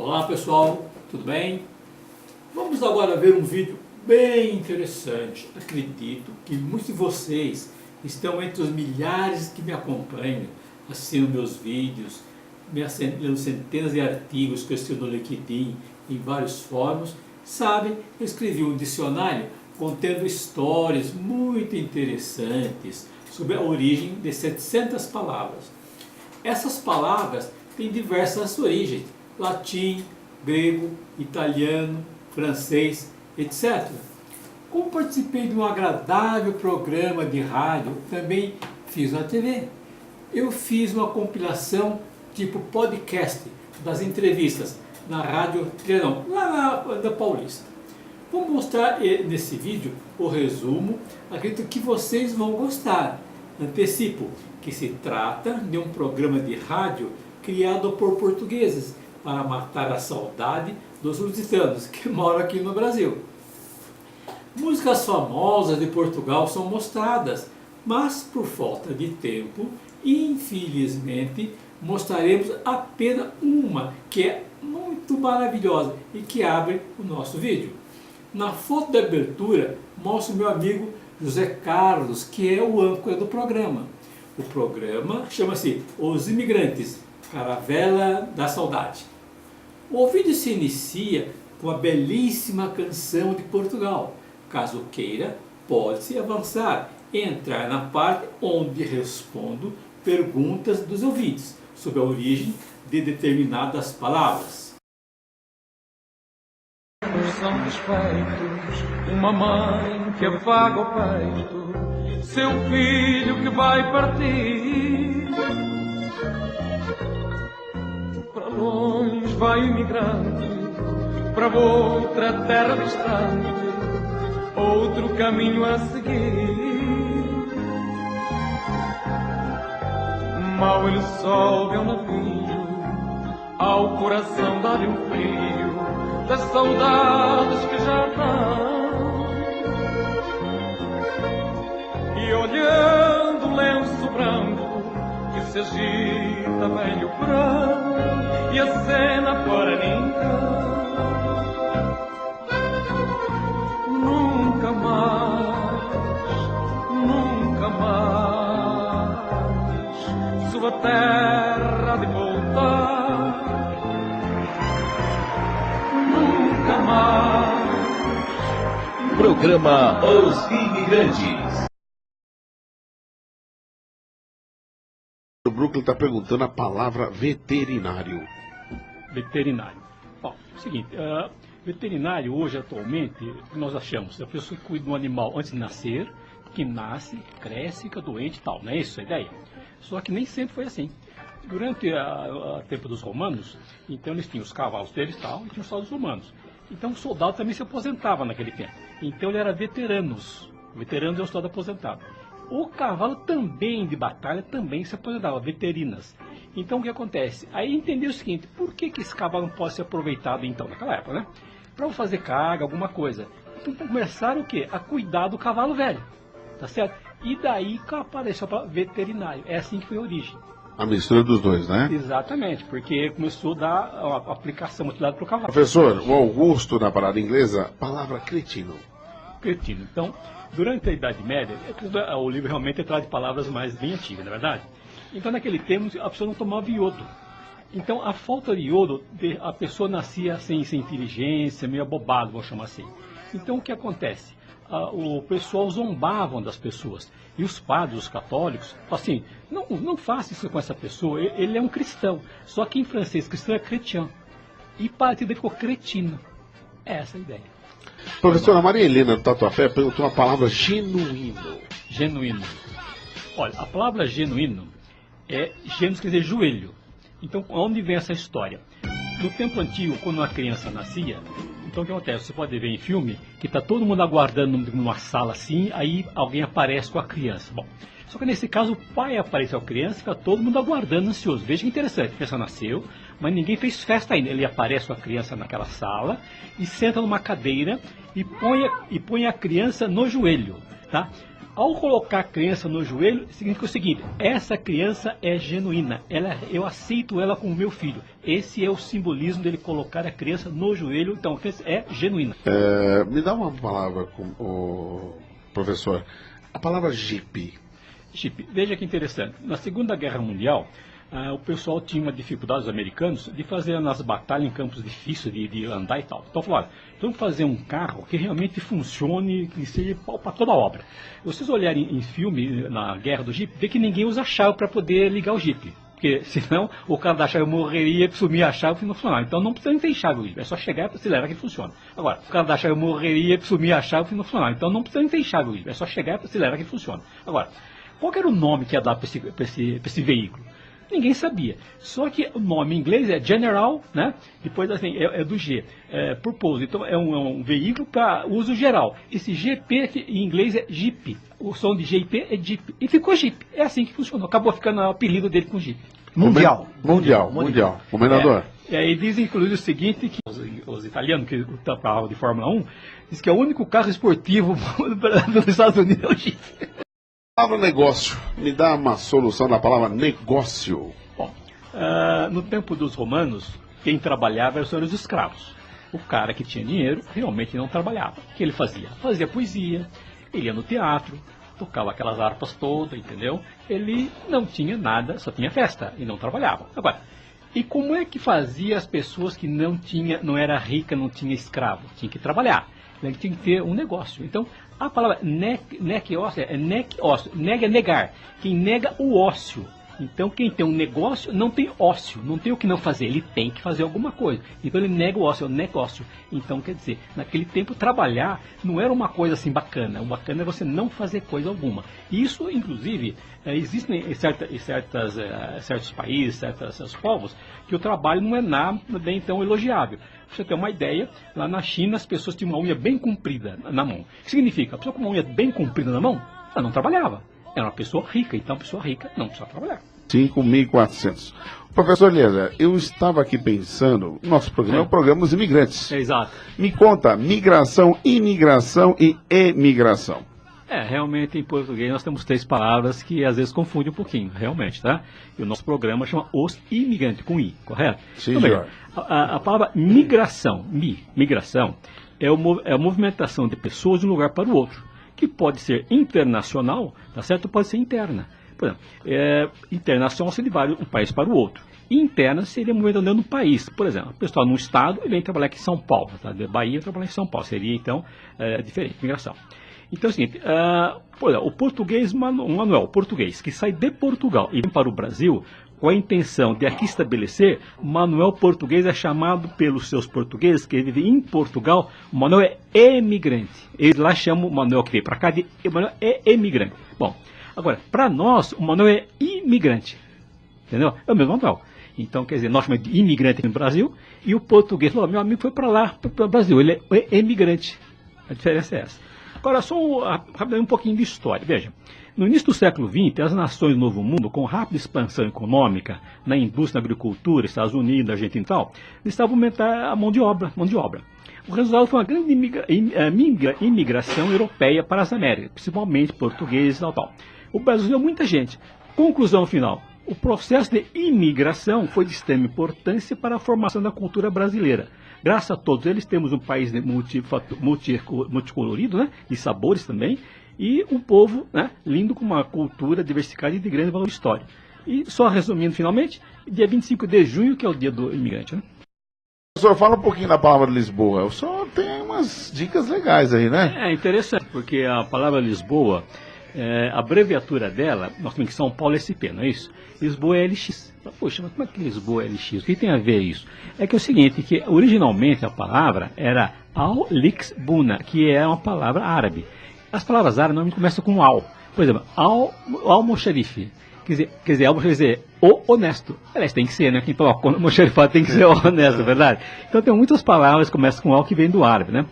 Olá pessoal, tudo bem? Vamos agora ver um vídeo bem interessante. Acredito que muitos de vocês estão entre os milhares que me acompanham, assistindo meus vídeos, lendo centenas de artigos que eu escrevo no LinkedIn, em vários fóruns. Sabem, eu escrevi um dicionário contendo histórias muito interessantes sobre a origem de 700 palavras. Essas palavras têm diversas origens: latim, grego, italiano, francês, etc. Como participei de um agradável programa de rádio, também fiz na TV. Eu fiz uma compilação tipo podcast das entrevistas na Rádio Trianon, lá na Paulista. Vou mostrar nesse vídeo o resumo, acredito que vocês vão gostar. Antecipo que se trata de um programa de rádio criado por portugueses para matar a saudade dos lusitanos que moram aqui no Brasil. Músicas famosas de Portugal são mostradas, mas por falta de tempo, infelizmente, mostraremos apenas uma que é muito maravilhosa e que abre o nosso vídeo. Na foto da abertura, mostro meu amigo José Carlos, que é o âncora do programa. O programa chama-se Os Imigrantes, Caravela da Saudade. O vídeo se inicia com a belíssima canção de Portugal. Caso queira, pode-se avançar e entrar na parte onde respondo perguntas dos ouvintes sobre a origem de determinadas palavras. São respeitos, uma mãe que afaga o peito, seu filho que vai partir. Para longe vai imigrante, para outra terra distante, outro caminho a seguir. Mal ele sobe ao navio, ao coração dá-lhe um frio das saudades que já dão. E olhando o lenço branco que se agita bem o branco e a cena para ninguém. Nunca mais sua terra de voltar. Programa Os Imigrantes. O Brooklyn está perguntando a palavra veterinário. Veterinário. Bom, é o seguinte, veterinário hoje atualmente, o que nós achamos? É a pessoa que cuida de um animal antes de nascer, que nasce, cresce, fica doente e tal, não é isso a ideia? Só que nem sempre foi assim. Durante o tempo dos romanos, então eles tinham os cavalos deles e tal, e tinham os soldados romanos. Então o soldado também se aposentava naquele tempo. Então ele era veteranos. Veteranos é o soldado aposentado. O cavalo também de batalha também se aposentava, veterinas. Então o que acontece? Aí entendeu o seguinte: por que esse cavalo não pode ser aproveitado então naquela época, né? Para fazer carga, alguma coisa. Então começaram o quê? A cuidar do cavalo velho. Tá certo? E daí que apareceu para veterinário. É assim que foi a origem. A mistura dos dois, né? Exatamente, porque começou a dar a aplicação utilizada para o cavalo. Professor, o Augusto, na parada inglesa, palavra cretino. Cretino. Então, durante a Idade Média, o livro realmente traz palavras mais bem antigas, na verdade. Então, naquele tempo, a pessoa não tomava iodo. Então, a falta de iodo, a pessoa nascia sem inteligência, meio abobado, vamos chamar assim. Então, o que acontece? O pessoal zombavam das pessoas. E os padres, os católicos, assim, não faça isso com essa pessoa, ele é um cristão. Só que em francês, cristão é chrétien. E partido ficou cretino. É essa a ideia. Professora Maria Helena do Tatuapé perguntou a palavra genuíno. Genuíno. Olha, a palavra genuíno genos quer dizer joelho. Então, onde vem essa história? No tempo antigo, quando uma criança nascia, então o que acontece? Você pode ver em filme que está todo mundo aguardando numa sala assim, aí alguém aparece com a criança. Bom, só que nesse caso o pai aparece com a criança, fica todo mundo aguardando, ansioso. Veja que interessante, a criança nasceu, mas ninguém fez festa ainda. Ele aparece com a criança naquela sala e senta numa cadeira e põe a criança no joelho, tá? Ao colocar a criança no joelho, significa o seguinte: essa criança é genuína, eu aceito ela como meu filho. Esse é o simbolismo dele colocar a criança no joelho, então a criança é genuína. Me dá uma palavra, professor. A palavra jipe. Jipe, veja que interessante. Na Segunda Guerra Mundial, o pessoal tinha uma dificuldade, os americanos, de fazer nas batalhas em campos difíceis de andar e tal. Então falaram, vamos fazer um carro que realmente funcione, que seja para toda a obra. Vocês olharem em filme, na Guerra do Jeep, vê que ninguém usa chave para poder ligar o Jeep. Porque senão o cara da chave morreria, sumir a chave e não funcionar. Então não precisa nem ter chave o Jeep, é só chegar e acelerar que ele funciona. Agora, o cara da chave morreria, sumir a chave e não funcionar. Então não precisa nem ter chave o Jeep, é só chegar e acelerar que ele funciona. Agora, qual que era o nome que ia dar para esse veículo? Ninguém sabia. Só que o nome em inglês é General, né? Depois assim, é do G, Purpose. Então é um veículo para uso geral. Esse GP em inglês é Jeep. O som de GP é Jeep. E ficou Jeep. É assim que funcionou. Acabou ficando o apelido dele com Jeep. Mundial. Comendador. E aí dizem, inclusive, o seguinte, que os italianos que falavam de Fórmula 1, diz que é o único carro esportivo dos Estados Unidos é o Jeep. Palavra negócio. Me dá uma solução da palavra negócio. Bom, no tempo dos romanos, quem trabalhava eram os escravos. O cara que tinha dinheiro realmente não trabalhava. O que ele fazia? Fazia poesia, ele ia no teatro, tocava aquelas harpas todas, entendeu? Ele não tinha nada, só tinha festa e não trabalhava. Agora, e como é que fazia as pessoas que não era rica, não tinha escravo? Tinha que trabalhar. Ele tinha que ter um negócio. Então, a palavra ócio é nega é negar. Quem nega o ócio. Então, quem tem um negócio não tem ócio, não tem o que não fazer, ele tem que fazer alguma coisa. Então, ele nega o ócio, é o negócio. Então, quer dizer, naquele tempo, trabalhar não era uma coisa assim bacana. O bacana é você não fazer coisa alguma. E isso, inclusive, existem em certos países, certos povos, que o trabalho não é nada bem tão elogiável. Pra você ter uma ideia, lá na China as pessoas tinham uma unha bem comprida na mão. O que significa? A pessoa com uma unha bem comprida na mão, ela não trabalhava. Era uma pessoa rica, então a pessoa rica não precisa trabalhar. 5.400. Professor Eliezer, eu estava aqui pensando, nosso programa é o programa dos imigrantes. Exato. Me conta, migração, imigração e emigração. Realmente em português nós temos 3 palavras que às vezes confundem um pouquinho, realmente, tá? E o nosso programa chama Os Imigrantes, com I, correto? Sim, senhor. A palavra migração, migração, é a movimentação de pessoas de um lugar para o outro, que pode ser internacional, tá certo? Pode ser interna. Por exemplo, internacional seria de um país para o outro. Interna seria movimentando no país. Por exemplo, o pessoal num estado, ele vem trabalhar aqui em São Paulo, tá? De Bahia trabalhar em São Paulo. Seria, então, diferente, migração. Então é o seguinte, por exemplo, o português, Manuel, o português que sai de Portugal e vem para o Brasil, com a intenção de aqui estabelecer, Manuel português é chamado pelos seus portugueses que vivem em Portugal, o Manuel é emigrante. Eles lá chamam o Manuel que veio para cá de Manuel é emigrante. Bom, agora, para nós, o Manuel é imigrante. Entendeu? É o mesmo Manuel. Então, quer dizer, nós chamamos de imigrante no Brasil e o português falou, meu amigo foi para lá, para o Brasil, ele é emigrante. A diferença é essa. Agora, só um pouquinho de história. Veja, no início do século XX, as nações do Novo Mundo, com rápida expansão econômica na indústria, na agricultura, Estados Unidos, Argentina e tal, eles estavam aumentando a mão de obra. O resultado foi uma grande imigração europeia para as Américas, principalmente portugueses e tal. O Brasil deu muita gente. Conclusão final. O processo de imigração foi de extrema importância para a formação da cultura brasileira. Graças a todos eles, temos um país multicolorido, né, de sabores também, e um povo, né, lindo, com uma cultura diversificada e de grande valor histórico. E só resumindo finalmente, dia 25 de junho, que é o dia do imigrante. Né? Professor, fala um pouquinho da palavra Lisboa. O senhor tem umas dicas legais aí, né? É interessante, porque a palavra Lisboa, a abreviatura dela, nós temos que São Paulo SP, não é isso? Lisboa é LX. Poxa, mas como é que Lisboa é LX? O que tem a ver isso? É que é o seguinte, que originalmente a palavra era Al-Lixbuna, que é uma palavra árabe. As palavras árabes normalmente começam com al. Por exemplo, al-Mosharife. Quer dizer, al-Mosharife quer dizer o honesto. Aliás, tem que ser, né? Quem fala al-Mosharife tem que ser honesto, verdade? Então tem muitas palavras que começam com al que vem do árabe, né?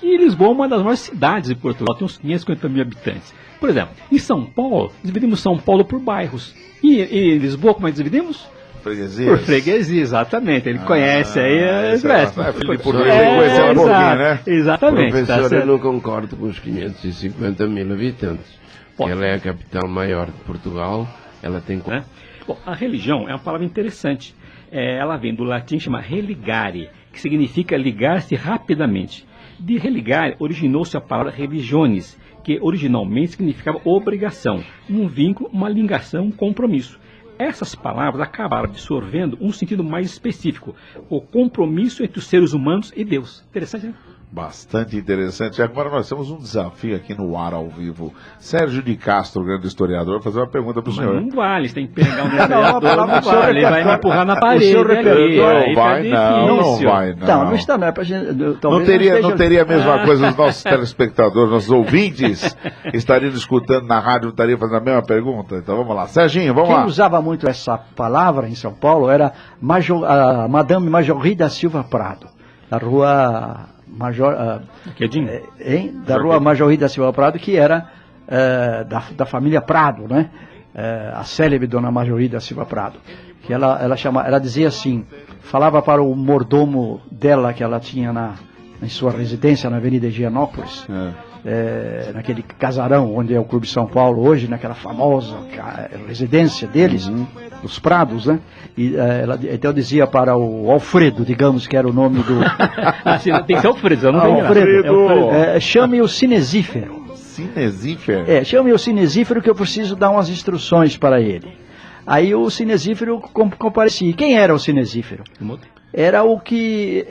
E Lisboa é uma das maiores cidades de Portugal, tem uns 550 mil habitantes. Por exemplo, em São Paulo, dividimos São Paulo por bairros. E Lisboa, como é que dividimos? freguesia. Por freguesia, exatamente. Ele conhece aí filho de português, ele conheceu um pouquinho, né? Exatamente. Professor, eu não concordo com os 550 mil habitantes. Ela é a capital maior de Portugal, ela tem... Né? Bom, a religião é uma palavra interessante. Ela vem do latim, chama religare, que significa ligar-se rapidamente. De religare originou-se a palavra religiones, que originalmente significava obrigação, um vínculo, uma ligação, um compromisso. Essas palavras acabaram absorvendo um sentido mais específico, o compromisso entre os seres humanos e Deus. Interessante, né? Bastante interessante. Agora nós temos um desafio aqui no ar ao vivo. Sérgio de Castro, grande historiador, vai fazer uma pergunta para o senhor. Não vale, você tem que pegar um historiador, não vale, ele vai me empurrar na parede. Não vai, não vai, não. Não está, não é pra gente... Não teria a mesma coisa os nossos telespectadores, nossos ouvintes estariam escutando na rádio, não estariam fazendo a mesma pergunta? Então vamos lá. Serginho, vamos lá. Quem usava muito essa palavra em São Paulo era a Madame Majorie da Silva Prado, da rua... da rua Majorie da Silva Prado, que era da família Prado, né? A célebre dona Majorie da Silva Prado, que ela dizia assim, falava para o mordomo dela que ela tinha em sua residência na Avenida Higienópolis, naquele casarão onde é o Clube São Paulo hoje, naquela famosa residência deles, os Prados, né? E ela então dizia para o Alfredo, digamos que era o nome do... Assim, tem que ser Alfredo, eu não tenho Alfredo. Chame o cinesífero. Cinesífero? Chame o cinesífero que eu preciso dar umas instruções para ele. Aí o cinesífero comparecia. Quem era o cinesífero? Era o que...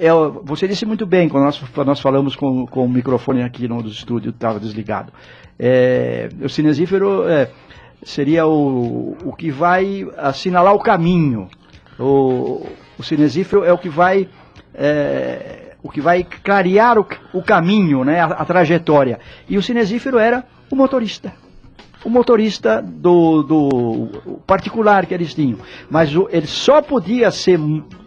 você disse muito bem, quando nós falamos com o microfone aqui no estúdio, estava desligado. O cinesífero seria o que vai assinalar o caminho. O cinesífero é o que vai clarear o caminho, né, a trajetória. E o cinesífero era o motorista. O motorista do particular que eles tinham. Mas ele só podia ser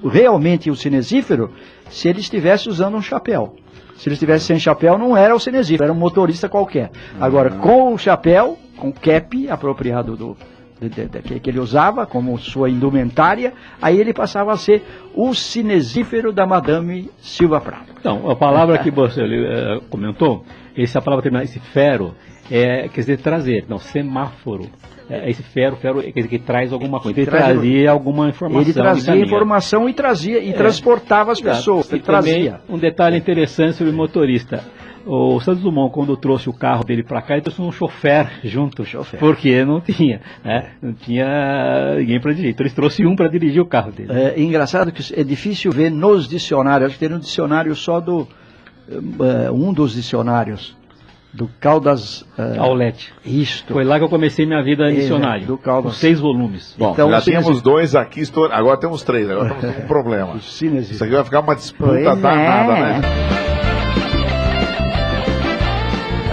realmente o cinesífero se ele estivesse usando um chapéu. Se ele estivesse sem chapéu, não era o cinesífero, era um motorista qualquer. Agora, com o chapéu, com o cap apropriado que ele usava como sua indumentária, aí ele passava a ser o cinesífero da Madame Silva Prado. Então, a palavra que você comentou, essa palavra terminada, esse fero, quer dizer trazer, não, semáforo. Esse fero quer dizer que traz alguma coisa. Ele trazia alguma informação. Ele trazia informação e transportava as pessoas. E trazia. Um detalhe interessante sobre o motorista. O Santos Dumont, quando trouxe o carro dele para cá, ele trouxe um chofer junto. Porque não tinha, né? Não tinha ninguém para dirigir. Então ele trouxe um para dirigir o carro dele. É engraçado que é difícil ver nos dicionários. Acho que tem um dicionário só um dos dicionários. Do Caldas... Aulete. Isto. Foi lá que eu comecei minha vida em dicionário. Do Caldas. Com 6 volumes. Bom, então, já tínhamos 2 aqui, agora temos 3, agora estamos com um problema. Isso aqui vai ficar uma disputa danada, né?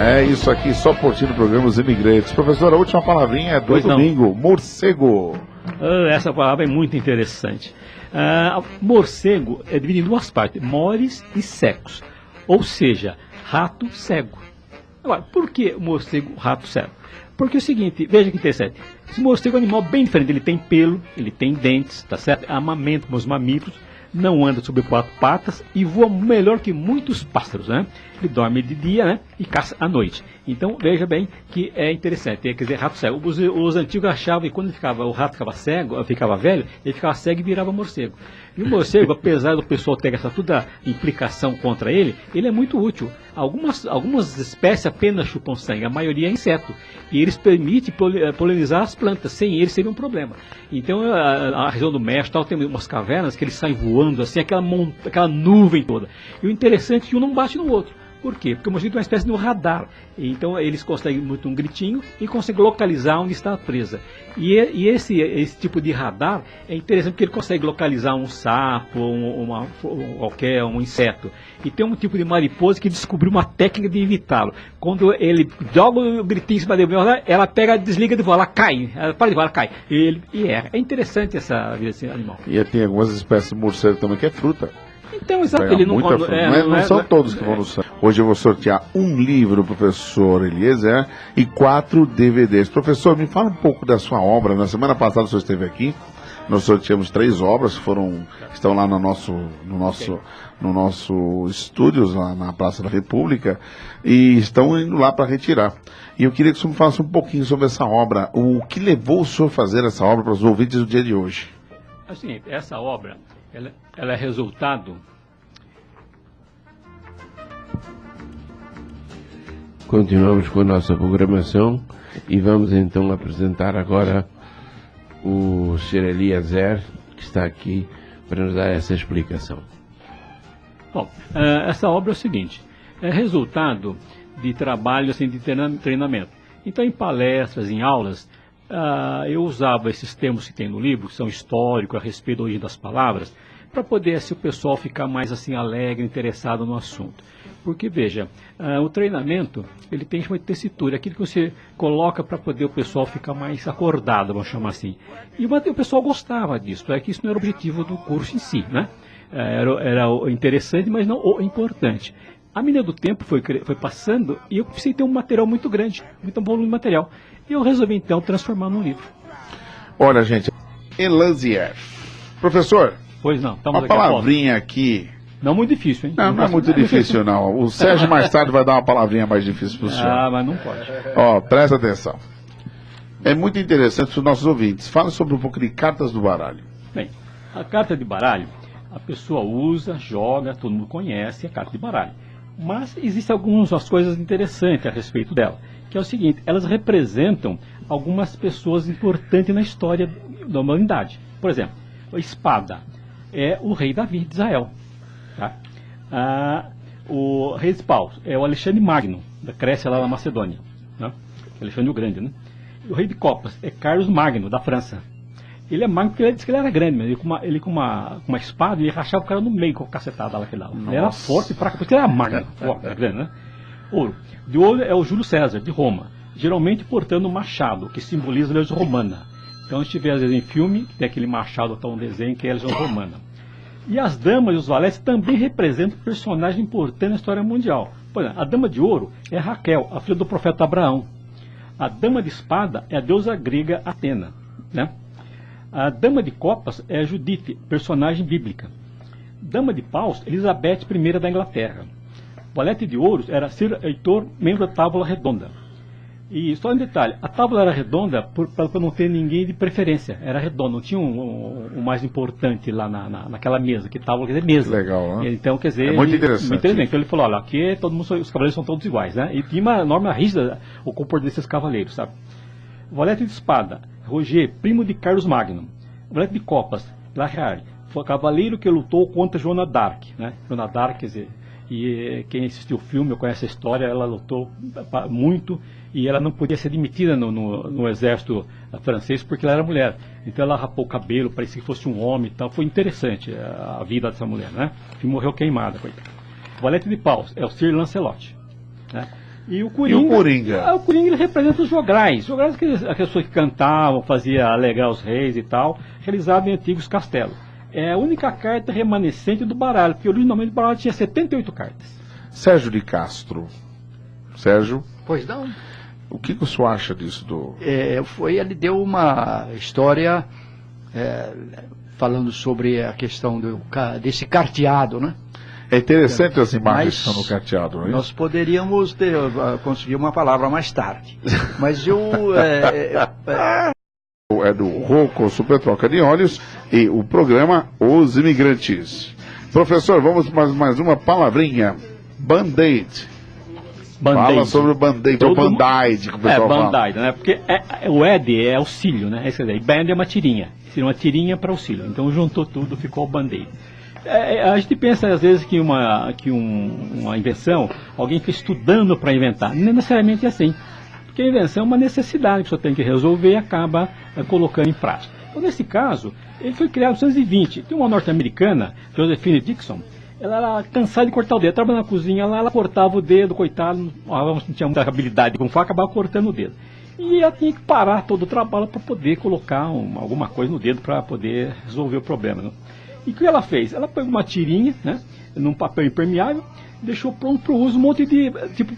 É isso aqui, só curtindo programas imigrantes. Professor, a última palavrinha é do domingo, morcego. Essa palavra é muito interessante. Morcego é dividido em 2 partes, mores e secos. Ou seja, rato cego. Agora, por que morcego, rato cego? Porque é o seguinte, veja que interessante. Esse morcego é um animal bem diferente. Ele tem pelo, ele tem dentes, tá certo? Amamenta como os mamíferos, não anda sobre 4 patas e voa melhor que muitos pássaros, né? Ele dorme de dia, né? E caça à noite. Então, veja bem que é interessante. Quer dizer, rato cego. Os antigos achavam que quando o rato ficava cego, ficava velho, ele ficava cego e virava morcego. E o morcego, apesar do pessoal ter toda a implicação contra ele é muito útil. Algumas espécies apenas chupam sangue, a maioria é inseto. E eles permitem polinizar as plantas, sem eles seria um problema. Então, a região do México tal, tem umas cavernas que eles saem voando, assim, aquela nuvem toda. E o interessante é que um não bate no outro. Por quê? Porque o mosquito é uma espécie de um radar. Então eles conseguem muito um gritinho e conseguem localizar onde está a presa. E esse tipo de radar é interessante porque ele consegue localizar um sapo, um inseto. E tem um tipo de mariposa que descobriu uma técnica de evitá-lo. Quando ele joga o gritinho em cima dele, ela pega, desliga de voar, ela cai. Ela para de voar, ela cai. E erra. É interessante essa vida desse animal. E tem algumas espécies de morcego também que é fruta. Então, exato, ele não são todos que vão no sangue. Hoje eu vou sortear um livro, professor Eliezer, e 4 DVDs. Professor, me fala um pouco da sua obra. Na semana passada o senhor esteve aqui. Nós sorteamos 3 obras que estão lá no nosso estúdios, lá na Praça da República, e estão indo lá para retirar. E eu queria que o senhor me falasse um pouquinho sobre essa obra. O que levou o senhor a fazer essa obra para os ouvintes do dia de hoje? Assim, essa obra, ela é resultado... Continuamos com a nossa programação e vamos então apresentar agora o Sr. Eliezer, que está aqui para nos dar essa explicação. Bom, essa obra é o seguinte, é resultado de trabalho assim, de treinamento. Então, em palestras, em aulas, eu usava esses termos que tem no livro, que são históricos, a respeito da origem das palavras, para poder assim, o pessoal ficar mais assim, alegre, interessado no assunto. Porque, veja, o treinamento, ele tem uma tessitura, aquilo que você coloca para poder o pessoal ficar mais acordado, vamos chamar assim. E o pessoal gostava disso, é que isso não era o objetivo do curso em si, né? Era interessante, mas não o importante. A medida do tempo foi passando e eu precisei ter um material muito grande, muito volume de material. E eu resolvi, então, transformar num livro. Olha, gente, Eliezer. Professor, pois não, estamos uma aqui palavrinha aqui. Não muito difícil, hein? Não é muito difícil, não. O Sérgio mais tarde vai dar uma palavrinha mais difícil para o senhor. Ah, mas não pode. Ó, presta atenção. É muito interessante para os nossos ouvintes. Fala sobre um pouco de cartas do baralho. Bem, a carta de baralho, a pessoa usa, joga, todo mundo conhece a carta de baralho. Mas existem algumas coisas interessantes a respeito dela. Que é o seguinte, elas representam algumas pessoas importantes na história da humanidade. Por exemplo, a espada é o rei Davi de Israel. Tá? O rei de paus é o Alexandre Magno, da Grécia lá na Macedônia. Né? Alexandre o Grande, né? O rei de copas é Carlos Magno, da França. Ele é magno porque ele disse que ele era grande, mas ele com uma espada, ele rachava o cara no meio com a cacetada lá que dava. Ele era forte porque ele era magno, forte, grande, né? Ouro. De ouro é o Júlio César, de Roma, geralmente portando um machado, que simboliza a legião romana. Então, se tiver às vezes em filme, tem aquele machado, tá um desenho que é a legião romana. E as damas e os valetes também representam personagens importantes na história mundial. Por exemplo, a dama de ouro é Raquel, a filha do profeta Abraão. A dama de espada é a deusa grega Atena, né? A dama de copas é a Judite, personagem bíblica. Dama de paus, Elizabeth I da Inglaterra. Valete de ouros era Sir Heitor, membro da Tábula Redonda. E só um detalhe, a tábua era redonda para não ter ninguém de preferência, era redonda, não tinha um mais importante lá naquela mesa, que tábua quer dizer mesa. Legal, né? Então, quer dizer, é muito interessante. Então ele falou, olha, aqui todo mundo, os cavaleiros são todos iguais, né? E tinha uma norma rígida o comportamento desses cavaleiros, sabe? Valete de espada, Roger, primo de Carlos Magno. Valete de copas, Lahar, foi cavaleiro que lutou contra Joana d'Arc, né? Joana d'Arc, quer dizer, e quem assistiu o filme, conhece a história, ela lutou muito e ela não podia ser admitida no exército francês porque ela era mulher. Então ela rapou o cabelo, parecia que fosse um homem e tal. Foi interessante a vida dessa mulher, né? E morreu queimada, coitada. O Valete de paus é o Sir Lancelot, né? E o Coringa? O Coringa ele representa os jograis. Jograis aquelas pessoas que cantavam, faziam alegrar os reis e tal, realizavam em antigos castelos. É a única carta remanescente do baralho, porque originalmente o baralho tinha 78 cartas. Sérgio de Castro. Sérgio? Pois não. O que o senhor acha disso? Ele deu uma história falando sobre a questão desse carteado, né? É interessante as imagens que estão no carteado, não é? Nós poderíamos conseguir uma palavra mais tarde. Mas é do Rocco Super Troca de Olhos e o programa Os Imigrantes. Professor, vamos mais uma palavrinha. Band-Aid. Fala sobre o Band-Aid, ou Band-Aid, que o pessoal fala. Band-Aid, né? Porque o Ed é auxílio, né? Band é uma tirinha. Seria uma tirinha para auxílio. Então juntou tudo, ficou o Band-Aid. A gente pensa às vezes que uma invenção, alguém fica estudando para inventar. Não é necessariamente assim. Porque a invenção é uma necessidade que você tem que resolver e acaba colocando em prática. Então, nesse caso, ele foi criado em 1920. Tem uma norte-americana, Josephine Dixon, ela era cansada de cortar o dedo. Trabalhava na cozinha lá, ela cortava o dedo, coitado, não tinha muita habilidade com faca, acabava cortando o dedo. E ela tinha que parar todo o trabalho para poder colocar alguma coisa no dedo para poder resolver o problema, né? E o que ela fez? Ela pegou uma tirinha, né, num papel impermeável, deixou pronto para o uso um monte de,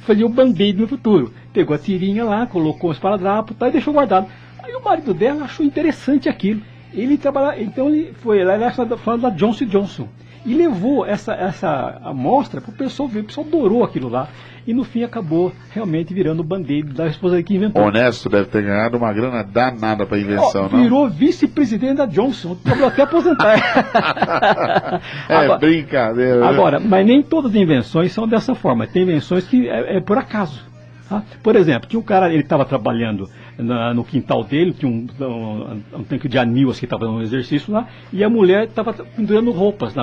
fazia o band-aid no futuro. Pegou a tirinha lá, colocou um esparadrapo e deixou guardado. Aí o marido dela achou interessante aquilo. Ele trabalha, então ele foi lá falando da Johnson & Johnson e levou essa amostra para o pessoal ver, o pessoal adorou aquilo lá e no fim acabou realmente virando o Band-Aid da esposa que inventou. Honesto deve ter ganhado uma grana danada para invenção, não? Virou vice-presidente da Johnson, trabalhou até aposentar. Agora, brincadeira. Agora, mas nem todas as invenções são dessa forma, tem invenções que é por acaso. Tá? Por exemplo, tinha um cara, ele estava trabalhando no quintal dele, tinha um tanque de anil que estava fazendo um exercício lá, e a mulher estava pendurando roupas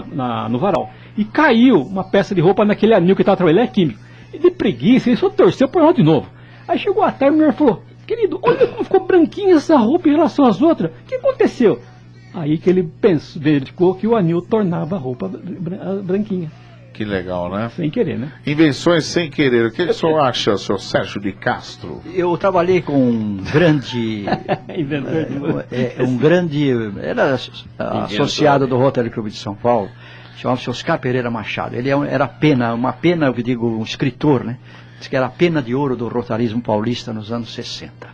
no varal. E caiu uma peça de roupa naquele anil que estava trabalhando, ele é químico. E de preguiça, ele só torceu por ela de novo. Aí chegou a tarde e a mulher falou, querido, olha como ficou branquinha essa roupa em relação às outras, o que aconteceu? Aí que ele verificou que o anil tornava a roupa branquinha. Que legal, né? Sem querer, né? Invenções sem querer. O que o senhor acha, senhor Sérgio de Castro? Eu trabalhei com um grande... era associado do Rotary Club de São Paulo, chamava-se Oscar Pereira Machado. Ele era uma pena, eu digo, um escritor, né? Diz que era a pena de ouro do rotarismo paulista nos anos 60.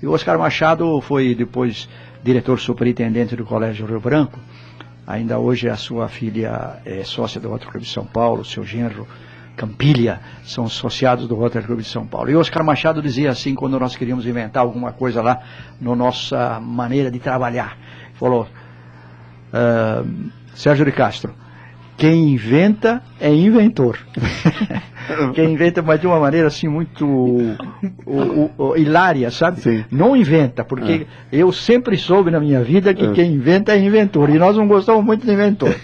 E o Oscar Machado foi depois diretor superintendente do Colégio Rio Branco. Ainda hoje a sua filha é sócia do Rotary Club de São Paulo, seu genro Campilha, são associados do Rotary Club de São Paulo. E o Oscar Machado dizia assim, quando nós queríamos inventar alguma coisa lá, na nossa maneira de trabalhar. Falou, Sérgio de Castro, quem inventa é inventor. Quem inventa, mas de uma maneira assim muito hilária, sabe? Sim. Não inventa, porque eu sempre soube na minha vida que quem inventa é inventor, e nós não gostamos muito de inventor.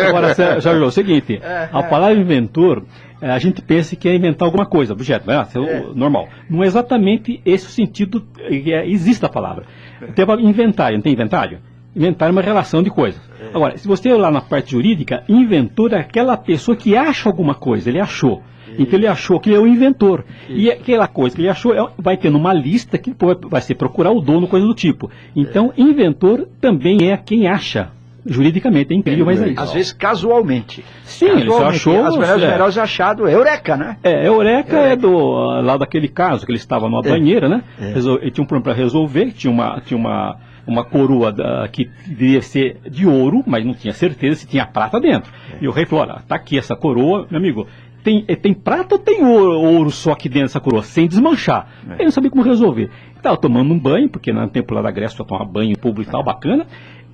Agora, Sérgio, é o seguinte, a palavra inventor, a gente pensa que é inventar alguma coisa, objeto, né? Normal. Não é exatamente esse o sentido que existe a palavra. Tem inventário, não tem inventário? Inventário é uma relação de coisas. Agora, se você olhar na parte jurídica, inventor é aquela pessoa que acha alguma coisa, ele achou. Então ele achou que ele é o inventor. E aquela coisa que ele achou vai ter numa lista que vai ser procurar o dono, coisa do tipo. Então, inventor também é quem acha. Juridicamente, é incrível, mas é isso. Às vezes casualmente. Sim, ele achou. As melhores achado, eureka, né? Eureka é lá daquele caso, que ele estava numa banheira, né? Ele tinha um problema para resolver, tinha uma coroa que devia ser de ouro, mas não tinha certeza se tinha prata dentro. E o rei falou, olha, tá aqui essa coroa, meu amigo, tem prata ou tem ouro só aqui dentro dessa coroa, sem desmanchar? Ele não sabia como resolver. Estava tomando um banho, porque no tempo lá da Grécia só tomava banho público e tal, bacana,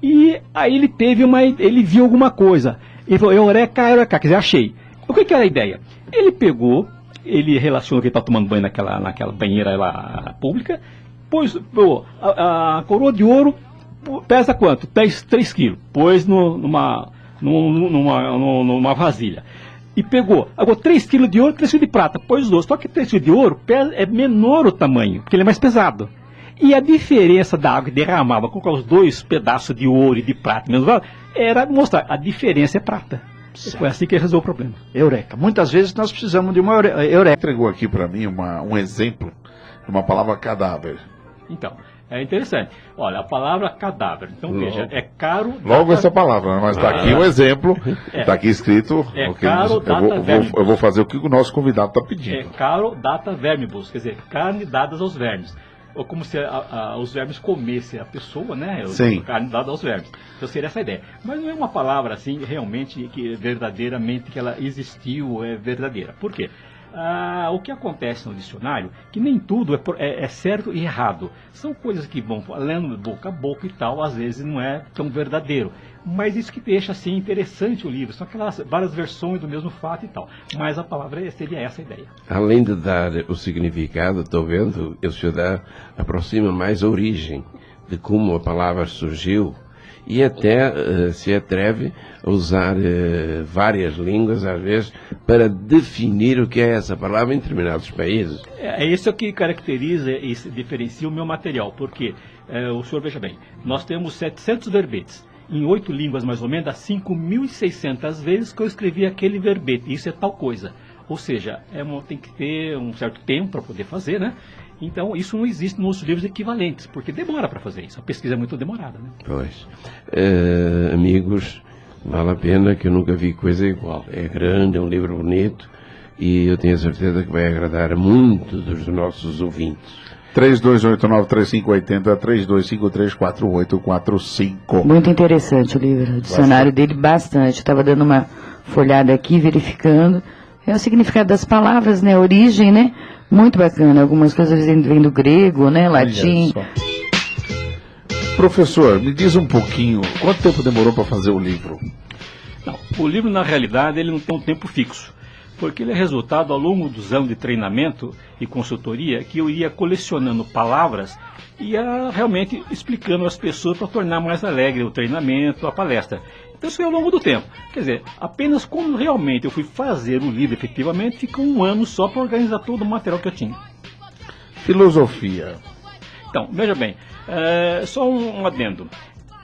e aí ele viu alguma coisa. Ele falou, eureka, quer dizer, achei. O que era a ideia? Ele pegou, ele relacionou que ele estava tomando banho naquela banheira lá pública, pôs a coroa de ouro, pesa quanto? 3 quilos. Pôs numa vasilha. E pegou. Agora 3 quilos de ouro, 3 quilos de prata. Pôs os dois. Só que 3 quilos de ouro é menor o tamanho, porque ele é mais pesado. E a diferença da água que derramava com os 2 pedaços de ouro e de prata, era mostrar a diferença é prata. Certo. Foi assim que ele resolveu o problema. Eureka. Muitas vezes nós precisamos de uma eureka. Entregou aqui para mim um exemplo de uma palavra cadáver. Então, é interessante. Olha, a palavra cadáver. Então, veja, é caro... Logo essa palavra, mas está aqui o exemplo, está aqui escrito... caro data vermibus. Eu vou fazer o que o nosso convidado está pedindo. É caro data vermibus, quer dizer, carne dadas aos vermes. Ou como se os vermes comessem a pessoa, né? Sim. Carne dada aos vermes. Então seria essa ideia. Mas não é uma palavra assim, realmente, que verdadeiramente que ela existiu, é verdadeira. Por quê? O que acontece no dicionário, que nem tudo é certo e errado. São coisas que vão lendo boca a boca e tal, às vezes não é tão verdadeiro. Mas isso que deixa assim interessante o livro, são aquelas várias versões do mesmo fato e tal. Mas a palavra seria essa a ideia. Além de dar o significado, estou vendo, o senhor aproxima mais a origem de como a palavra surgiu. E até se atreve a usar várias línguas, às vezes, para definir o que é essa palavra em determinados países. É isso que caracteriza e diferencia o meu material, porque, o senhor veja bem, nós temos 700 verbetes. Em 8 línguas, mais ou menos, dá 5.600 vezes que eu escrevi aquele verbete. Isso é tal coisa. Ou seja, tem que ter um certo tempo para poder fazer, né? Então, isso não existe nos livros equivalentes, porque demora para fazer isso. A pesquisa é muito demorada, né? Pois. Amigos, vale a pena, que eu nunca vi coisa igual. É grande, é um livro bonito, e eu tenho a certeza que vai agradar a muitos dos nossos ouvintes. 3289-3580, 3253-4845. Muito interessante o livro, o dicionário dele, bastante. Estava dando uma folhada aqui, verificando. É o significado das palavras, né? A origem, né? Muito bacana. Algumas coisas vêm do grego, né? Latim. Professor, me diz um pouquinho, quanto tempo demorou para fazer o livro? Não, o livro, na realidade, ele não tem um tempo fixo, porque ele é resultado ao longo dos anos de treinamento e consultoria, que eu ia colecionando palavras e ia realmente explicando às pessoas para tornar mais alegre o treinamento, a palestra. Então isso foi ao longo do tempo. Quer dizer, apenas quando realmente eu fui fazer o livro efetivamente, ficou um ano só para organizar todo o material que eu tinha. Filosofia. Então, veja bem, só um adendo.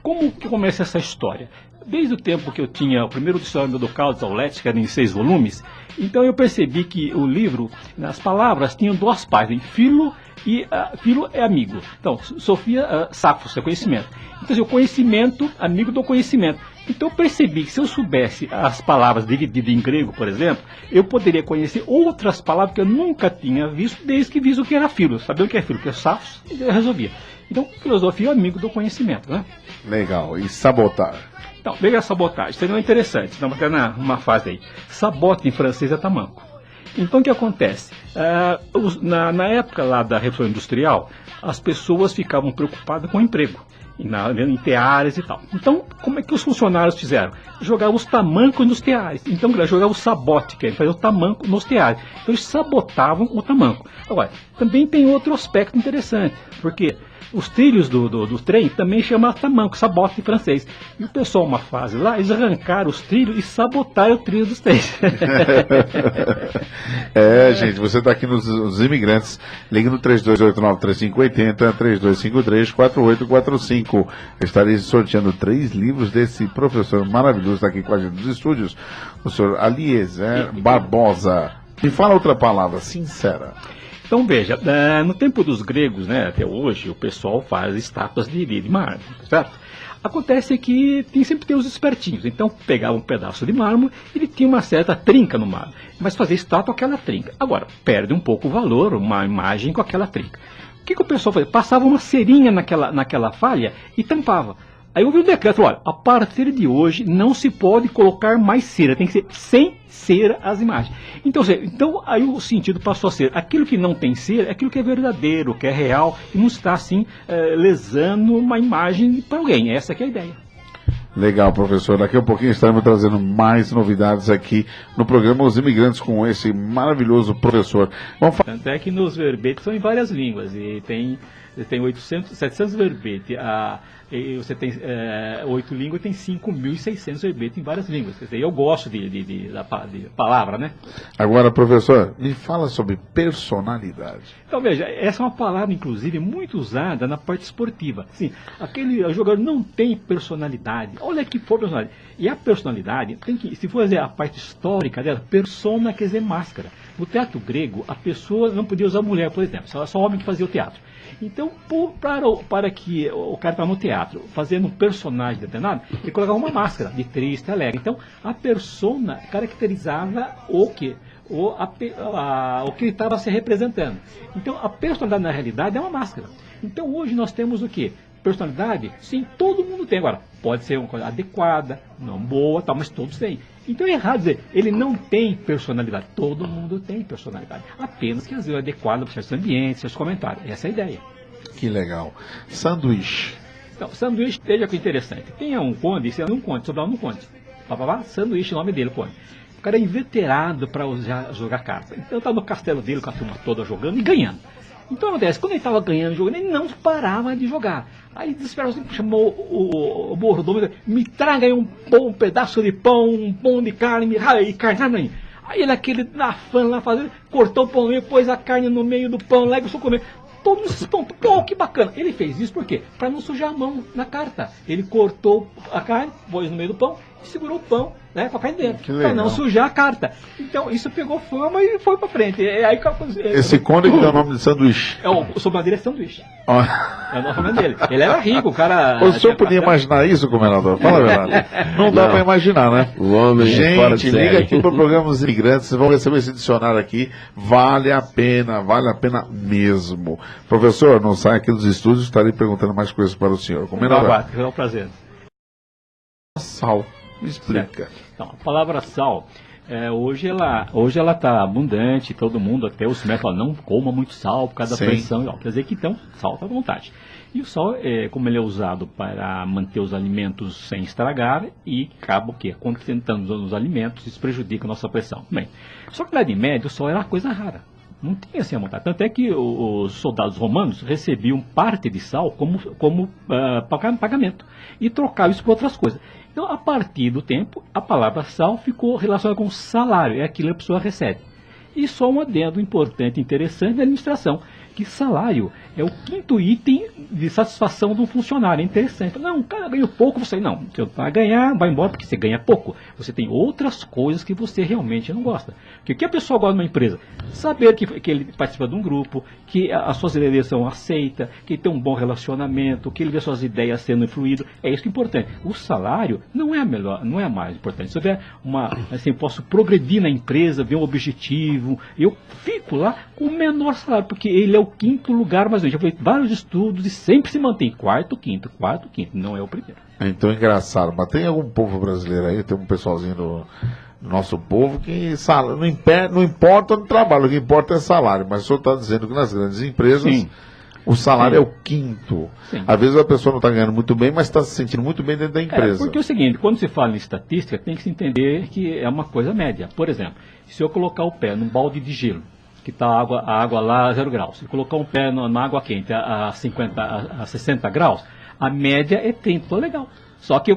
Como que começa essa história? Desde o tempo que eu tinha o primeiro dicionário do Caldas Auletes, que era em 6 volumes, então eu percebi que o livro, as palavras tinham duas partes, filo e filo é amigo. Então, Sofia, Safos, é conhecimento. Então, o conhecimento, amigo do conhecimento. Então, eu percebi que se eu soubesse as palavras divididas em grego, por exemplo, eu poderia conhecer outras palavras que eu nunca tinha visto, desde que vi o que era filo. Sabia o que é filo? Que é Safos, e eu resolvia. Então, filosofia é amigo do conhecimento, né? Legal. E sabotar? Então, veja a sabotagem. Isso não é interessante. Estamos até numa fase aí. Sabote em francês é tamanco. Então, o que acontece? Na época lá da Revolução Industrial, as pessoas ficavam preocupadas com o emprego. Em teares e tal. Então, como é que os funcionários fizeram? Jogavam os tamancos nos teares. Então, jogavam o sabote, que é fazer o tamanco nos teares. Então, eles sabotavam o tamanco. Agora, também tem outro aspecto interessante, porque os trilhos do trem também chamam tamanco, sabote em francês. E o pessoal, uma fase lá, eles arrancaram os trilhos e sabotaram o trilho dos trens. Gente, você está aqui nos Imigrantes. Liga no 3289-3580, 3253-4845. Estarei sorteando 3 livros desse professor maravilhoso, está aqui com a gente nos estúdios, o senhor Eliezer Barbosa. Me fala outra palavra, sincera. Então veja, no tempo dos gregos, né, até hoje, o pessoal faz estátuas de mármore, certo? Acontece que sempre tem os espertinhos, então pegava um pedaço de mármore e ele tinha uma certa trinca no mármore, mas fazia estátua com aquela trinca. Agora, perde um pouco o valor, uma imagem com aquela trinca. O que o pessoal fazia? Passava uma cerinha naquela falha e tampava. Aí houve um decreto, olha, a partir de hoje não se pode colocar mais cera, tem que ser sem cera as imagens. Então aí o sentido passou a ser, aquilo que não tem cera é aquilo que é verdadeiro, que é real, e não está assim lesando uma imagem para alguém. Essa que é a ideia. Legal, professor. Daqui a pouquinho estaremos trazendo mais novidades aqui no programa Os Imigrantes com esse maravilhoso professor. Tanto é que nos verbetes são em várias línguas, e tem 700 verbetes. E você tem 8 línguas, tem 5.600 verbetes em várias línguas. Quer dizer, eu gosto de palavra, né? Agora, professor, me fala sobre personalidade. Então, veja, essa é uma palavra, inclusive, muito usada na parte esportiva. Sim, aquele jogador não tem personalidade. Olha que for personalidade. E a personalidade, se for fazer a parte histórica dela, persona quer dizer máscara. No teatro grego, a pessoa não podia usar mulher, por exemplo. Só homem que fazia o teatro. Então, para que o cara estava no teatro, fazendo um personagem determinado, ele colocava uma máscara de triste, alegre. Então, a persona caracterizava o que ele estava se representando. Então, a personalidade, na realidade, é uma máscara. Então, hoje nós temos o quê? Personalidade? Sim, todo mundo tem. Agora, pode ser uma coisa adequada, não boa, tal, mas todos têm. Então é errado dizer, ele não tem personalidade. Todo mundo tem personalidade. Apenas que às vezes é adequado para certos ambientes, certos comentários. Essa é a ideia. Que legal. Sanduíche. Então, sanduíche, veja que interessante. Tem um conde, se é um conde, sobrenome um conde. Sanduíche, o nome dele, conde. O cara é inveterado para jogar carta. Então tá no castelo dele com a turma toda jogando e ganhando. Então acontece, quando ele estava ganhando, jogando, ele não parava de jogar. Aí desesperado, chamou o mordomo, me traga aí um pedaço de pão, um pão de carne, e carne. Aí ele, aquele na fã lá fazendo, cortou o pão meio, pôs a carne no meio do pão lá e começou a comer. Todos esses pão, pô, que bacana. Ele fez isso por quê? Para não sujar a mão na carta. Ele cortou a carne, pôs no meio do pão, segurou o pão né, fazendeiro, Que para não legal. sujar a carta. Então isso pegou fama e foi para frente. E aí, Esse Conde que dá o nome de sanduíche. o sobrenome dele é Sanduíche. Ó. É o nome dele. Ele era rico, o cara. O senhor podia imaginar isso, governador? Fala a verdade. Não dá Não. para imaginar, né? O homem é fora de Gente, liga série. aqui pro programa Os Imigrantes, vocês vão receber esse dicionário aqui. Vale a pena mesmo. Professor, não sai aqui dos estúdios, estarei perguntando mais coisas para o senhor. Combinado? É um prazer. Sal. Me explica. Então, a palavra sal, hoje ela está abundante, todo mundo, até os médicos falam, não coma muito sal por causa da Sim. pressão. Quer dizer que então, sal está à vontade. E o sal, como ele é usado para manter os alimentos sem estragar e acaba o quê? Acrescentando os alimentos, isso prejudica a nossa pressão. Bem, só que na Idade Média o sal era coisa rara. Não tinha assim a vontade. Tanto é que os soldados romanos recebiam parte de sal como pagamento e trocavam isso por outras coisas. Então, a partir do tempo, a palavra sal ficou relacionada com salário, é aquilo que a pessoa recebe. E só um adendo importante e interessante da administração, que salário é o 5º item de satisfação de um funcionário. É interessante. Não, o cara ganha pouco, você não vai ganhar, vai embora porque você ganha pouco. Você tem outras coisas que você realmente não gosta. Porque o que a pessoa gosta de uma empresa? Saber que ele participa de um grupo, que as suas ideias são aceitas, que ele tem um bom relacionamento, que ele vê suas ideias sendo influídas. É isso que é importante. O salário não é a melhor, não é a mais importante. Se eu tiver assim, eu posso progredir na empresa, ver um objetivo, eu fico lá com o menor salário, porque ele é o 5º lugar, mas eu já fiz vários estudos e sempre se mantém 4º, 5º, não é o primeiro. Então, engraçado. Mas tem algum povo brasileiro aí, tem um pessoalzinho do nosso povo que não importa onde trabalha, o que importa é salário. Mas o senhor está dizendo que nas grandes empresas Sim. o salário Sim. é o 5º. Sim. Às vezes a pessoa não está ganhando muito bem, mas está se sentindo muito bem dentro da empresa. Porque é o seguinte, quando se fala em estatística, tem que se entender que é uma coisa média. Por exemplo, se eu colocar o pé num balde de gelo, que está a água lá a 0 graus, e colocar um pé na água quente a 60 graus, a média é 30, legal. Só que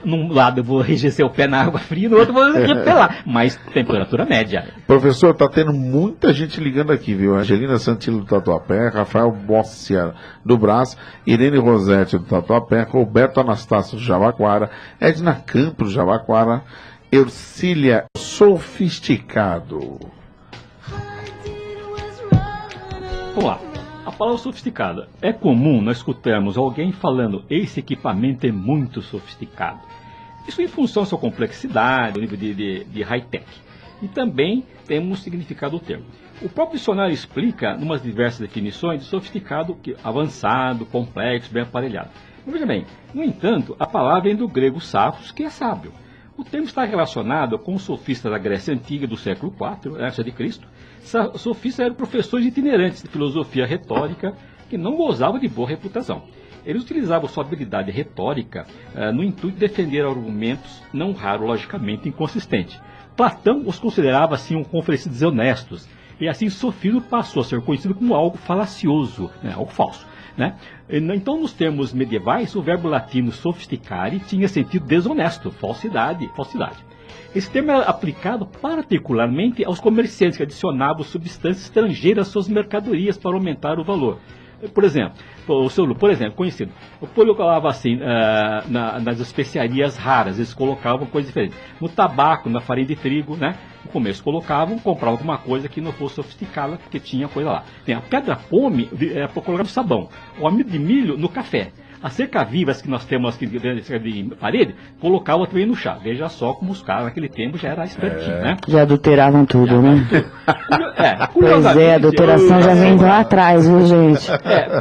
num lado eu vou enrijecer o pé na água fria, no outro eu vou repelar, mas temperatura média. Professor, tá tendo muita gente ligando aqui, viu? Angelina Santillo do Tatuapé, Rafael Bossia do Brás, Irene Rosete do Tatuapé, Roberto Anastácio do Jabaquara, Edna Campos do Jabaquara, Ercília Sofisticado. Vamos lá. A palavra sofisticada. É comum nós escutarmos alguém falando esse equipamento é muito sofisticado. Isso em função da sua complexidade, do nível de high-tech. E também temos significado do termo. O próprio dicionário explica, em umas diversas definições, de sofisticado, avançado, complexo, bem aparelhado. Mas veja bem, no entanto, a palavra vem do grego safos, que é sábio. O termo está relacionado com os sofistas da Grécia Antiga do século IV, antes de Cristo. Sofistas eram professores itinerantes de filosofia retórica que não gozavam de boa reputação. Eles utilizavam sua habilidade retórica no intuito de defender argumentos, não raro, logicamente, inconsistentes. Platão os considerava assim um conferencista desonestos, e assim o sofismo passou a ser conhecido como algo falacioso, algo falso. Né? Então, nos termos medievais, o verbo latino sofisticare tinha sentido desonesto, falsidade. Esse termo era aplicado particularmente aos comerciantes que adicionavam substâncias estrangeiras às suas mercadorias para aumentar o valor. Por exemplo, conhecido, o polho colocava assim nas especiarias raras, eles colocavam coisas diferentes. No tabaco, na farinha de trigo, né? No começo compravam alguma coisa que não fosse sofisticada, porque tinha coisa lá. Tem a pedra pome, colocava no sabão, o amido de milho no café. As cerca-vivas que nós temos aqui de parede, colocavam também no chá. Veja só como os caras naquele tempo já eram espertinhos, né? Já adulteravam tudo, né? Pois é, a adulteração já vem lá atrás, viu, gente?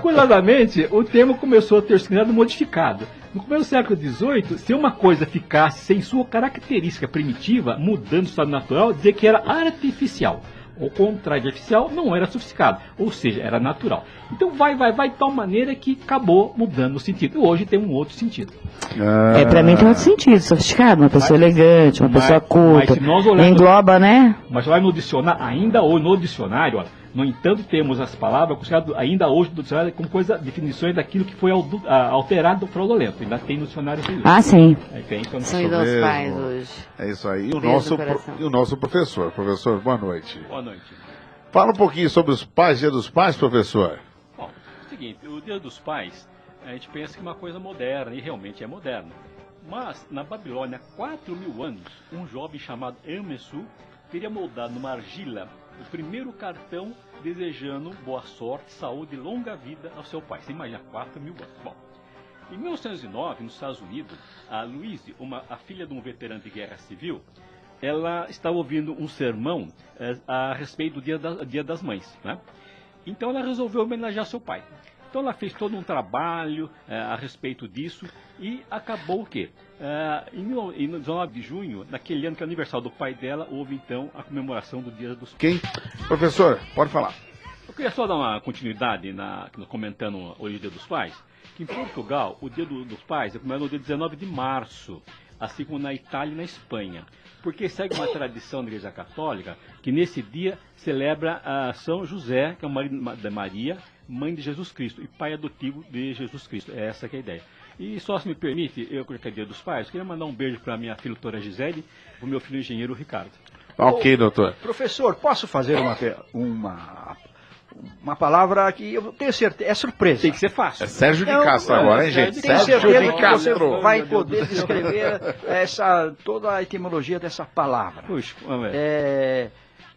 Curiosamente, o termo começou a ter significado modificado. No começo do século XVIII, se uma coisa ficasse sem sua característica primitiva, mudando o estado natural, dizer que era artificial. O contrário de artificial não era sofisticado, ou seja, era natural. Então vai de tal maneira que acabou mudando o sentido. E hoje tem um outro sentido. Pra mim tem outro sentido, sofisticado, uma pessoa elegante, uma pessoa culta, engloba, né? Mas lá no dicionário, ainda hoje no dicionário, olha, no entanto temos as palavras consideradas ainda hoje no dicionário como definições daquilo que foi alterado fraudulento. Ainda tem no dicionário. Ah, sim. São dos pais hoje. É isso aí. E o nosso professor. Professor, boa noite. Boa noite. Fala um pouquinho sobre os pais, Dia dos Pais, professor. Bom, é o seguinte, o Dia dos Pais, a gente pensa que é uma coisa moderna, e realmente é moderna. Mas, na Babilônia, há 4.000 anos, um jovem chamado Emesu teria moldado numa argila o primeiro cartão desejando boa sorte, saúde e longa vida ao seu pai. Você imagina, 4.000 anos. Bom, em 1909, nos Estados Unidos, a Louise, a filha de um veterano de guerra civil, ela estava ouvindo um sermão a respeito do Dia das Mães, né? Então ela resolveu homenagear seu pai. Então ela fez todo um trabalho a respeito disso e acabou o quê? Em 19 de junho, naquele ano que é o aniversário do pai dela, houve então a comemoração do Dia dos Pais. Quem? Professor, pode falar. Eu queria só dar uma continuidade comentando hoje o Dia dos Pais, que em Portugal o Dia dos Pais é comemorado no dia 19 de março, assim como na Itália e na Espanha, porque segue uma tradição da Igreja Católica que nesse dia celebra a São José, que é o marido da Maria, mãe de Jesus Cristo e pai adotivo de Jesus Cristo. Essa que é a ideia. E só se me permite, eu que é Dia dos Pais, queria mandar um beijo para minha filha doutora Gisele e para o meu filho engenheiro Ricardo. Ok, doutor. Professor, posso fazer uma palavra que eu tenho certeza, é surpresa. Tem que ser fácil. É Sérgio de Castro agora, hein, gente? Tenho Sérgio certeza de que Castro. você vai poder descrever toda a etimologia dessa palavra. Puxa, vamos ver.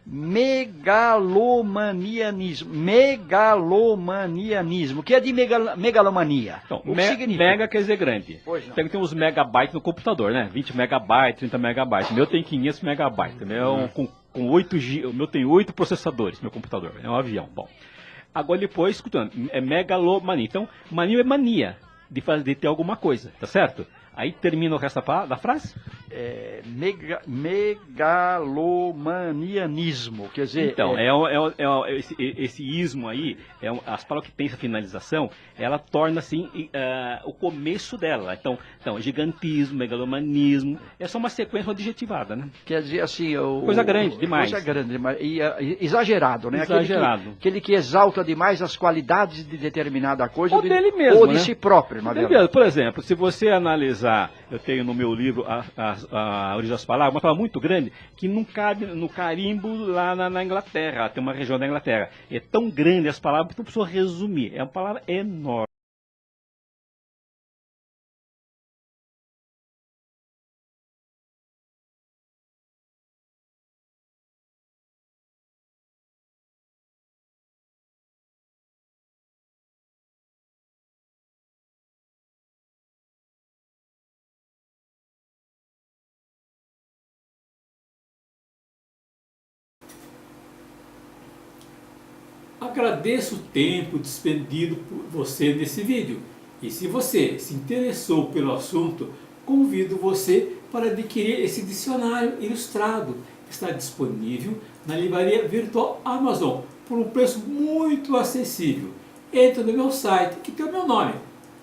Megalomanianismo. O que é de megalomania? Então, O que significa? mega quer dizer grande. Pois não. Tem uns megabytes no computador, né? 20 megabytes, 30 megabytes. O meu tem 500 megabytes. O meu com 8 GB. O meu tem 8 processadores, meu computador. É um avião. Bom. Agora depois, escutando, é megalomania. Então, mania é mania de ter alguma coisa, tá certo? Aí termina o resto da frase? Megalomanianismo, quer dizer... Então, esse ismo aí, as palavras que tem essa finalização, ela torna assim o começo dela. Então, gigantismo, megalomanismo, é só uma sequência adjetivada, né? Quer dizer assim... Coisa grande demais. Coisa grande demais. E exagerado, né? Exagerado. Aquele que exalta demais as qualidades de determinada coisa. Ou dele mesmo, ou de né? si próprio, na verdade. Por exemplo, se você analisar, eu tenho no meu livro a origem das palavras, uma palavra muito grande que não cabe no carimbo lá na Inglaterra, tem uma região da Inglaterra. É tão grande as palavras que não precisa resumir, é uma palavra enorme. Agradeço o tempo despendido por você nesse vídeo. E se você se interessou pelo assunto, convido você para adquirir esse dicionário ilustrado. Está disponível na livraria virtual Amazon por um preço muito acessível. Entre no meu site, que tem o meu nome,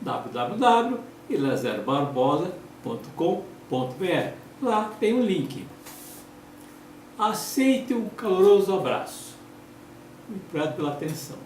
www.elazerbarbosa.com.br. Lá tem um link. Aceite um caloroso abraço. Obrigado pela atenção.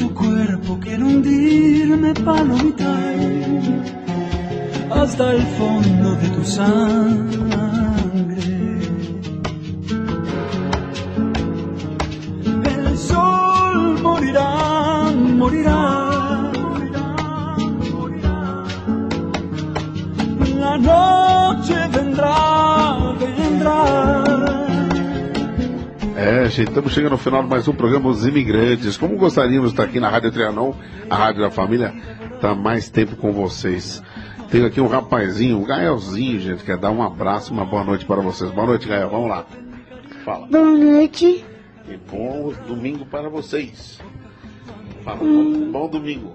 tu cuerpo quiero hundirme palomitar hasta el fondo de tu sangre. El sol morirá, morirá, la noche vendrá, vendrá. Gente, estamos chegando ao final de mais um programa Os Imigrantes. Como gostaríamos de estar aqui na Rádio Trianon, a Rádio da Família, tá mais tempo com vocês. Tenho aqui um rapazinho, um Gaelzinho, gente, quer dar um abraço, uma boa noite para vocês. Boa noite, Gael, vamos lá. Fala. Boa noite. E bom domingo para vocês. Fala, bom domingo.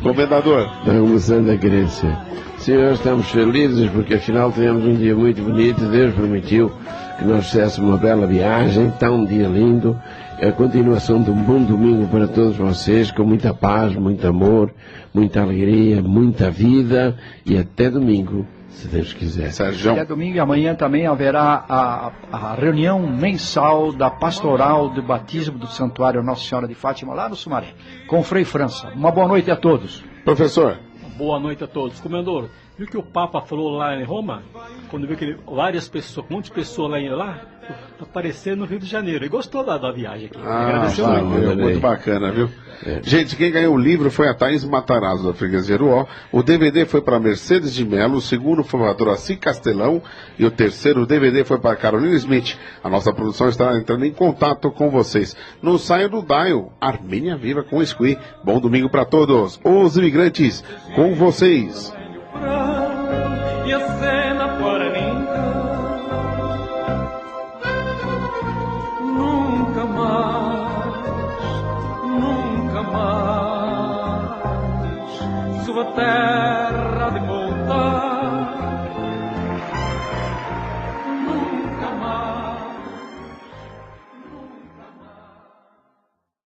Comendador. Vamos a Grécia. Senhor, estamos felizes porque afinal tivemos um dia muito bonito. Deus permitiu que nós fizéssemos uma bela viagem, está um dia lindo. É a continuação de um bom domingo para todos vocês, com muita paz, muito amor, muita alegria, muita vida e até domingo, se Deus quiser. Sérgio. Até domingo e amanhã também haverá a reunião mensal da pastoral de batismo do Santuário Nossa Senhora de Fátima, lá no Sumaré, com o Frei França. Uma boa noite a todos. Professor. Boa noite a todos. Comendador, viu que o Papa falou lá em Roma? Quando viu que várias pessoas, muitas pessoas lá, apareceram no Rio de Janeiro. E gostou da viagem aqui. Agradeceu muito. Muito bacana, viu? Gente, quem ganhou o livro foi a Thaís Matarazzo, da Freguesia Uó. O DVD foi para Mercedes de Mello, o segundo foi para a Doraci Castelão e o terceiro DVD foi para Carolina Smith. A nossa produção estará entrando em contato com vocês. Não saiam do dial. Armênia Viva com Esqui. Bom domingo para todos. Os Imigrantes, com vocês. E a cena para mim